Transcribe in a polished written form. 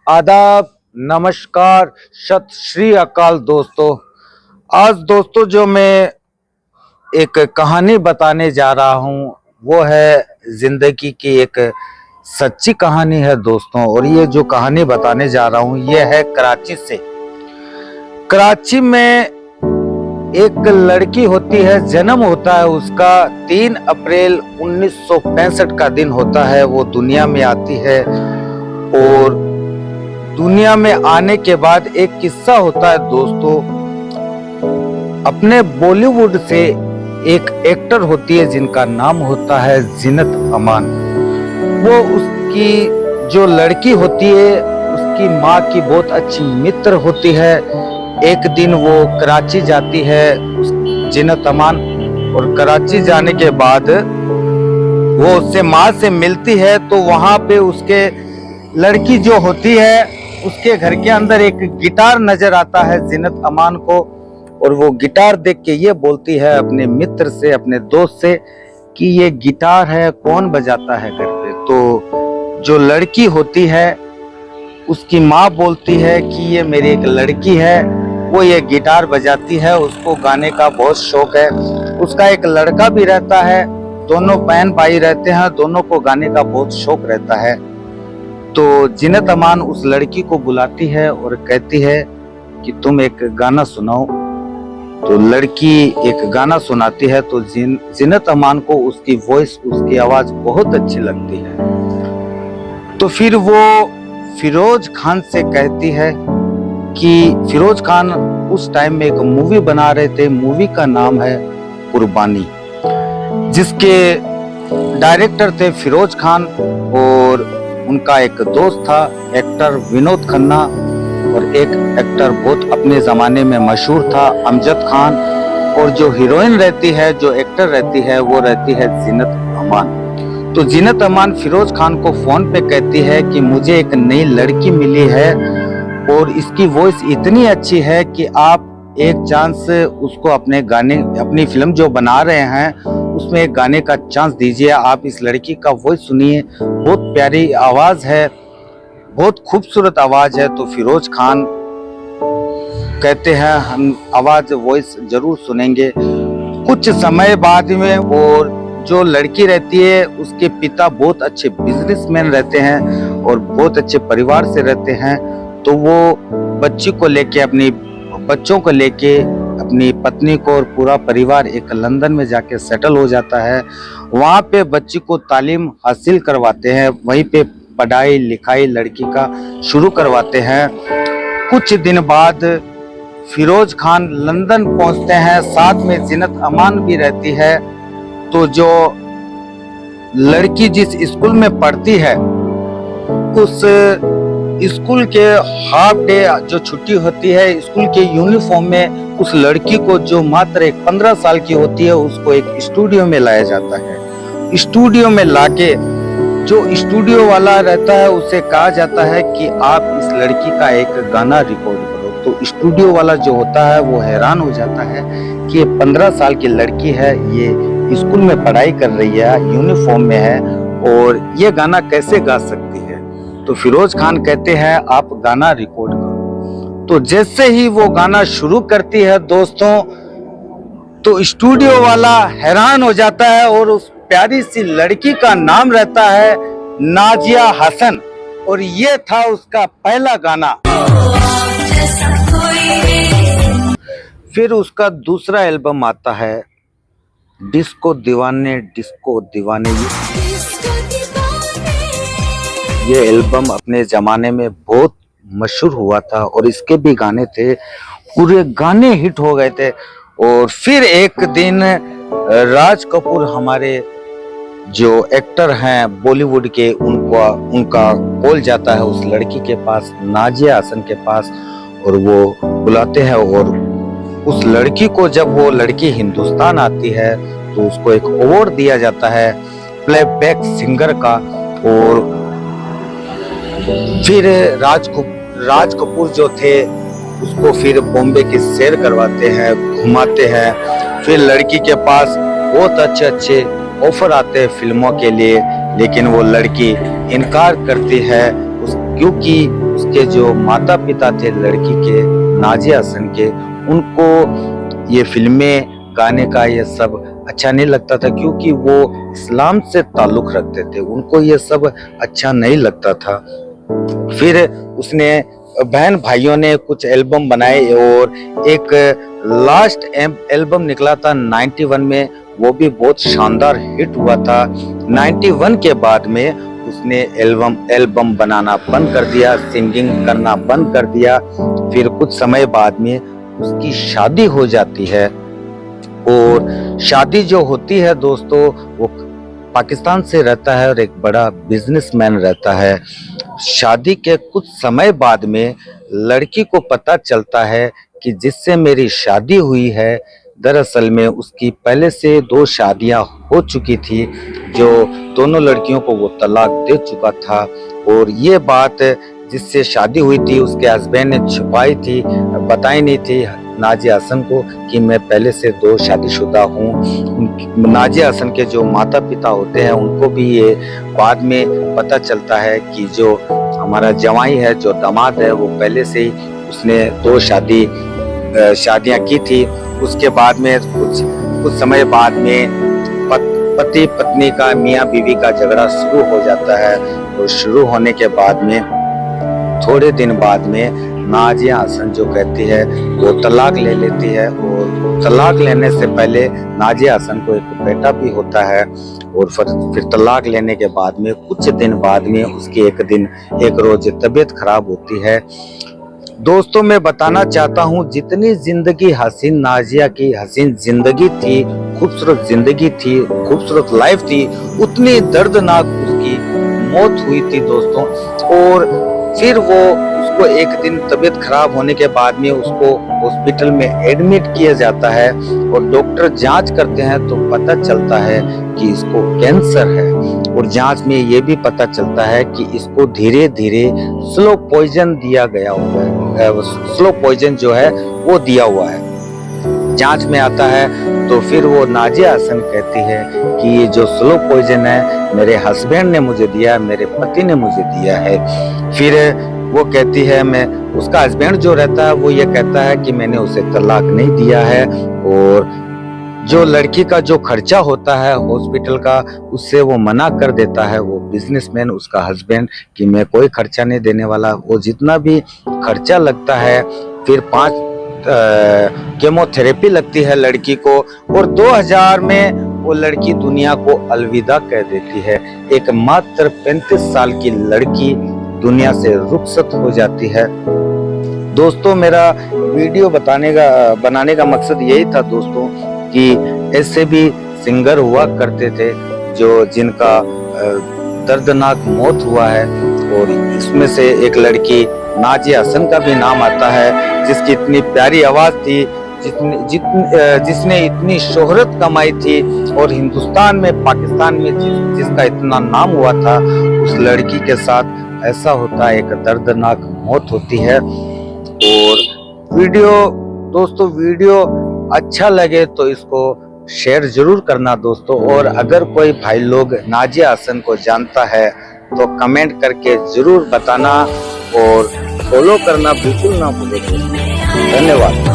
आदाब, नमस्कार, सत श्री अकाल दोस्तों। आज दोस्तों जो मैं एक कहानी बताने जा रहा हूँ वो है जिंदगी की एक सच्ची कहानी है दोस्तों। और ये जो कहानी बताने जा रहा हूँ ये है कराची से। कराची में एक लड़की होती है, जन्म होता है उसका 3 अप्रैल 1965 का दिन होता है। वो दुनिया में आती है और दुनिया में आने के बाद एक किस्सा होता है दोस्तों। अपने बॉलीवुड से एक एक्टर होती है जिनका नाम होता है जीनत अमान। वो उसकी जो लड़की होती है उसकी माँ की बहुत अच्छी मित्र होती है। एक दिन वो कराची जाती है जीनत अमान, और कराची जाने के बाद वो उससे माँ से मिलती है। तो वहां पे उसके लड़की जो होती है उसके घर के अंदर एक गिटार नजर आता है जीनत अमान को, और वो गिटार देख के ये बोलती है अपने मित्र से, अपने दोस्त से कि ये गिटार है, कौन बजाता है घर पे। तो जो लड़की होती है उसकी माँ बोलती है कि ये मेरी एक लड़की है, वो ये गिटार बजाती है, उसको गाने का बहुत शौक है। उसका एक लड़का भी रहता है, दोनों बहन भाई रहते हैं, दोनों को गाने का बहुत शौक रहता है। तो जीनत अमान उस लड़की को बुलाती है और कहती है कि तुम एक गाना सुनाओ। तो लड़की एक गाना सुनाती है। तो जीनत अमान को उसकी वॉइस, उसकी आवाज बहुत अच्छी लगती है। तो फिर वो फिरोज खान से कहती है कि फिरोज खान उस टाइम में एक मूवी बना रहे थे, मूवी का नाम है कुर्बानी, जिसके डायरेक्टर थे फिरोज खान और उनका एक दोस्त था एक्टर विनोद खन्ना, और एक एक्टर बहुत अपने जमाने में मशहूर था अमजद खान, और जो हीरोइन रहती है, जो एक्टर रहती है, वो रहती है जीनत अमान। तो जीनत अमान फिरोज खान को फोन पे कहती है कि मुझे एक नई लड़की मिली है और इसकी वॉइस इतनी अच्छी है कि आप एक चांस उसको अपने गाने, अपनी फिल्म जो बना रहे हैं उसमें एक गाने का चांस दीजिए। आप इस लड़की का वॉइस सुनिए, बहुत प्यारी आवाज है, बहुत खूबसूरत आवाज है। तो फिरोज खान कहते हैं हम आवाज, वॉइस जरूर सुनेंगे। कुछ समय बाद में, और जो लड़की रहती है उसके पिता बहुत अच्छे बिजनेसमैन रहते हैं और बहुत अच्छे परिवार से रहते हैं। तो वो बच्ची को लेके, अपनी बच्चों को लेके, अपनी पत्नी को और पूरा परिवार एक लंदन में जाके सेटल हो जाता है। वहाँ पे बच्ची को तालीम हासिल करवाते हैं, वहीं पे पढ़ाई लिखाई लड़की का शुरू करवाते हैं। कुछ दिन बाद फिरोज खान लंदन पहुंचते हैं, साथ में जीनत अमान भी रहती है। तो जो लड़की जिस स्कूल में पढ़ती है उस स्कूल के हाफ डे जो छुट्टी होती है, स्कूल के यूनिफॉर्म में उस लड़की को, जो मात्र एक 15 साल की होती है, उसको एक स्टूडियो में लाया जाता है। स्टूडियो में लाके जो स्टूडियो वाला रहता है उसे कहा जाता है कि आप इस लड़की का एक गाना रिकॉर्ड करो। तो स्टूडियो वाला जो होता है वो हैरान हो जाता है कि ये 15 साल की लड़की है, ये स्कूल में पढ़ाई कर रही है, यूनिफॉर्म में है, और ये गाना कैसे गा सकती है। तो फिरोज खान कहते हैं आप गाना रिकॉर्ड करो। तो जैसे ही वो गाना शुरू करती है दोस्तों, तो स्टूडियो वाला हैरान हो जाता है, और उस प्यारी सी लड़की का नाम रहता है नाजिया हसन, और ये था उसका पहला गाना। फिर उसका दूसरा एल्बम आता है डिस्को दीवाने, डिस्को दीवाने। ये एल्बम अपने जमाने में बहुत मशहूर हुआ था और इसके भी गाने थे, पूरे गाने हिट हो गए थे। और फिर एक दिन राज कपूर, हमारे जो एक्टर हैं बॉलीवुड के, उनका कॉल जाता है उस लड़की के पास, नाजिया हसन के पास, और वो बुलाते हैं। और उस लड़की को, जब वो लड़की हिंदुस्तान आती है तो उसको एक अवार्ड दिया जाता है प्लेबैक सिंगर का। और फिर राज कपूर जो थे उसको फिर बॉम्बे की सैर करवाते हैं, घुमाते हैं। फिर लड़की के पास बहुत अच्छे अच्छे ऑफर आते हैं फिल्मों के लिए, लेकिन वो लड़की इनकार करती है। क्योंकि उसके जो माता पिता थे लड़की के, नाजिया हसन के, उनको ये फिल्में गाने का ये सब अच्छा नहीं लगता था, क्योंकि वो इस्लाम से ताल्लुक रखते थे, उनको ये सब अच्छा नहीं लगता था। फिर उसने बहन भाइयों ने कुछ एल्बम बनाए और एक लास्ट एल्बम निकला था 91 में, वो भी बहुत शानदार हिट हुआ था। 91 के बाद में उसने एल्बम बनाना बंद कर दिया, सिंगिंग करना बंद कर दिया। फिर कुछ समय बाद में उसकी शादी हो जाती है, और शादी जो होती है दोस्तों, वो पाकिस्तान से रहता है और एक बड़ा बिजनेसमैन रहता है। शादी के कुछ समय बाद में लड़की को पता चलता है कि जिससे मेरी शादी हुई है, दरअसल में उसकी पहले से 2 शादियां हो चुकी थी, जो दोनों लड़कियों को वो तलाक दे चुका था। और ये बात जिससे शादी हुई थी उसके हस्बैंड ने छुपाई थी, बताई नहीं थी नाजिया हसन को कि मैं पहले से 2 शादीशुदा हूँ। नाजिया हसन के जो माता पिता होते हैं उनको भी ये बाद में पता चलता है कि जो हमारा जवाई है, जो दामाद है, वो पहले से ही उसने 2 शादियां की थी। उसके बाद में कुछ समय बाद में पति पत्नी का, मियाँ बीवी का झगड़ा शुरू हो जाता है। तो शुरू होने के बाद में थोड़े दिन बाद में नाजिया हसन जो कहती है वो तलाक ले लेती है, और तलाक लेने से पहले नाजिया हसन को एक बेटा भी होता है। और फिर तलाक लेने के बाद में कुछ दिन बाद में उसकी एक रोज तबीयत खराब होती है। दोस्तों मैं बताना चाहता हूँ, जितनी जिंदगी हसीन नाजिया की हसीन जिंदगी थी, खूबसूरत जिंदगी थी, खूबसूरत लाइफ थी, उतनी दर्दनाक उसकी मौत हुई थी दोस्तों। और फिर वो उसको एक दिन तबीयत खराब होने के बाद में उसको हॉस्पिटल में एडमिट किया जाता है, और डॉक्टर जांच करते हैं तो पता चलता है कि इसको कैंसर है। और जांच में ये भी पता चलता है कि इसको धीरे धीरे स्लो पॉइजन दिया गया हुआ है, स्लो पॉइजन जो है वो दिया हुआ है। जांच में आता है तो फिर वो नाजिया हसन कहती है कि ये जो स्लो पॉइजन है मेरे हस्बैंड ने मुझे दिया, मेरे पति ने मुझे दिया है। फिर वो कहती है, मैं उसका हस्बैंड जो रहता है वो ये कहता है कि मैंने उसे तलाक नहीं दिया है, और जो लड़की का जो खर्चा होता है हॉस्पिटल का, उससे वो मना कर देता है, वो बिजनेसमैन उसका हस्बैंड, कि मैं कोई खर्चा नहीं देने वाला। वो जितना भी खर्चा लगता है, फिर 5 केमोथेरेपी लगती है लड़की को, और 2000 में वो लड़की दुनिया को अलविदा कह देती है। एक मात्र 35 साल की लड़की दुनिया से रुखसत हो जाती है। दोस्तों मेरा वीडियो बनाने का मकसद यही था दोस्तों, कि ऐसे भी सिंगर हुआ करते थे जिनका दर्दनाक मौत हुआ है, और इसमें से एक लड़की नाजिया हसन का भी नाम आता है, जिसकी इतनी प्यारी आवाज थी, जिसने इतनी शोहरत कमाई थी, और हिंदुस्तान में, पाकिस्तान में जिसका इतना नाम हुआ था, उस लड़की के साथ ऐसा होता है, एक दर्दनाक मौत होती है। और दोस्तों वीडियो अच्छा लगे तो इसको शेयर जरूर करना दोस्तों, और अगर कोई भाई लोग नाजिया हसन को जानता है तो कमेंट करके जरूर बताना, और फॉलो करना बिल्कुल ना भूलें। धन्यवाद।